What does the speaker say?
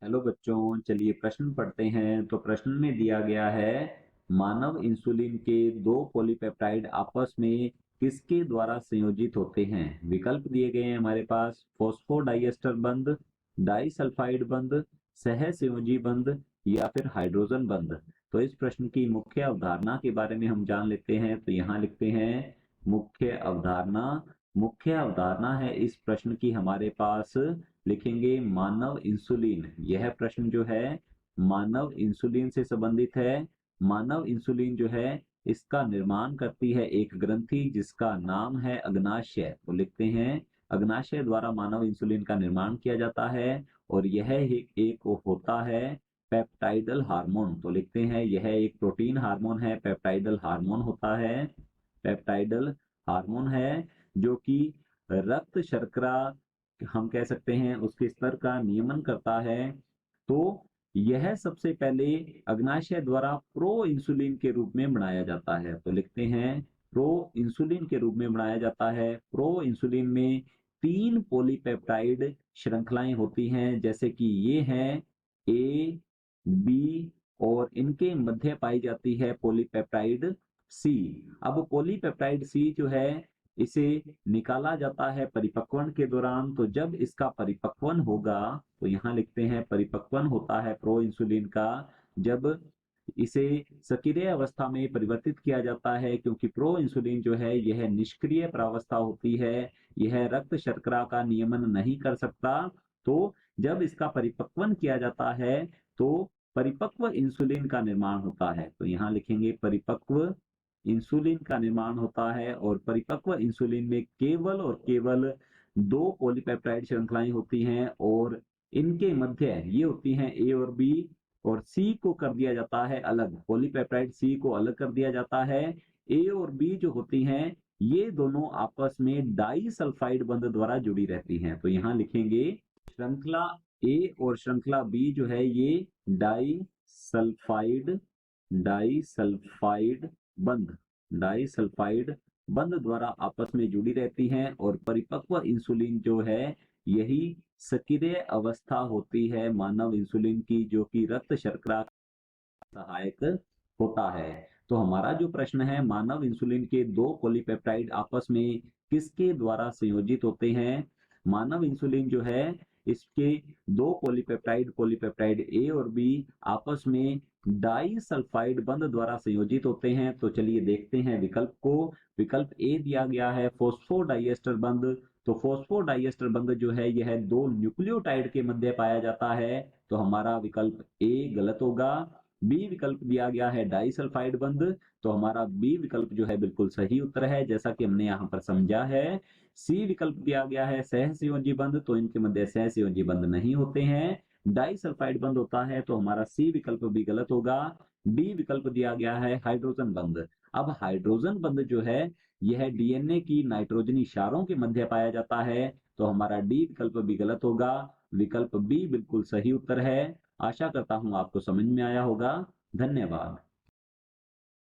Hello बच्चों, चलिए प्रश्न पढ़ते हैं। तो प्रश्न में दिया गया है, मानव इंसुलिन के दो पॉलीपेप्टाइड आपस में किसके द्वारा संयोजित होते हैं। विकल्प दिए गए हैं हमारे पास, फॉस्फोडाइएस्टर बंध, डाइसल्फाइड बंध, सहसंयोजी बंध या फिर हाइड्रोजन बंध। तो इस प्रश्न की मुख्य अवधारणा के बारे में हम जान लेते हैं। तो यहाँ लिखते हैं मुख्य अवधारणा। मुख्य अवधारणा है इस प्रश्न की हमारे पास, लिखेंगे मानव इंसुलिन। यह प्रश्न जो है मानव इंसुलिन से संबंधित है। मानव इंसुलिन जो है इसका निर्माण करती है एक ग्रंथि जिसका नाम है अग्नाशय। तो लिखते हैं अग्नाशय द्वारा मानव इंसुलिन का निर्माण किया जाता है और यह एक होता है पेप्टाइडल हार्मोन। तो लिखते हैं यह एक प्रोटीन हार्मोन है, पेप्टाइडल हार्मोन होता है। पेप्टाइडल हार्मोन है जो कि रक्त शर्करा, हम कह सकते हैं, उसके स्तर का नियमन करता है। तो यह सबसे पहले अग्नाशय द्वारा प्रो इंसुलिन के रूप में बनाया जाता है। तो लिखते हैं प्रो इंसुलिन के रूप में बनाया जाता है। प्रो इंसुलिन में 3 पॉलीपेप्टाइड श्रृंखलाएं होती हैं, जैसे कि ये हैं ए, बी और इनके मध्य पाई जाती है पॉलीपेप्टाइड सी। अब पॉलीपेप्टाइड सी जो है इसे निकाला जाता है परिपक्वन के दौरान। तो जब इसका परिपक्वन होगा, तो यहाँ लिखते हैं परिपक्वन होता है प्रो इंसुलिन का जब इसे सक्रिय अवस्था में परिवर्तित किया जाता है, क्योंकि प्रो इंसुलिन जो है यह निष्क्रिय प्रावस्था होती है, यह रक्त शर्करा का नियमन नहीं कर सकता। तो जब इसका परिपक्वन किया जाता है तो परिपक्व इंसुलिन का निर्माण होता है। तो यहाँ लिखेंगे परिपक्व इंसुलिन का निर्माण होता है और परिपक्व इंसुलिन में केवल और केवल 2 पॉलीपेप्टाइड श्रृंखलाएं होती हैं और इनके मध्य ये होती हैं ए और बी, और सी को कर दिया जाता है अलग, पॉलीपेप्टाइड सी को अलग कर दिया जाता है। ए और बी जो होती हैं ये दोनों आपस में डाई सल्फाइड बंध द्वारा जुड़ी रहती हैं। तो यहाँ लिखेंगे श्रृंखला ए और श्रृंखला बी जो है ये डाई सल्फाइड डाइसल्फाइड बंध डाइसल्फाइड बंध द्वारा आपस में जुड़ी रहती हैं और परिपक्व इंसुलिन जो है यही सक्रिय अवस्था होती है मानव इंसुलिन की, जो कि रक्त शर्करा सहायक होता है। तो हमारा जो प्रश्न है, मानव इंसुलिन के 2 पॉलीपेप्टाइड आपस में किसके द्वारा संयोजित होते हैं। मानव इंसुलिन जो है इसके 2 पॉलीपेप्टाइड ए और बी आपस में डाई सल्फाइड बंध द्वारा संयोजित होते हैं। तो चलिए देखते हैं विकल्प को। विकल्प ए दिया गया है फॉस्फोडाइएस्टर बंध। तो फॉस्फोडाइएस्टर बंध जो है यह 2 न्यूक्लियोटाइड के मध्य पाया जाता है। तो हमारा विकल्प ए गलत होगा। बी विकल्प दिया गया है डाइसल्फाइड बंध। तो हमारा बी विकल्प जो है बिल्कुल सही उत्तर है, जैसा कि हमने यहाँ पर समझा है। सी विकल्प दिया गया है सहसंयोजी बंध। तो इनके मध्य सहसंयोजी बंध नहीं होते हैं, डाइसल्फाइड बंध होता है। तो हमारा सी विकल्प भी गलत होगा। डी विकल्प दिया गया है हाइड्रोजन बंध। अब हाइड्रोजन बंध जो है यह डीएनए की नाइट्रोजनी क्षारों के मध्य पाया जाता है। तो हमारा डी विकल्प भी गलत होगा। विकल्प बी बिल्कुल सही उत्तर है। आशा करता हूं आपको समझ में आया होगा। धन्यवाद।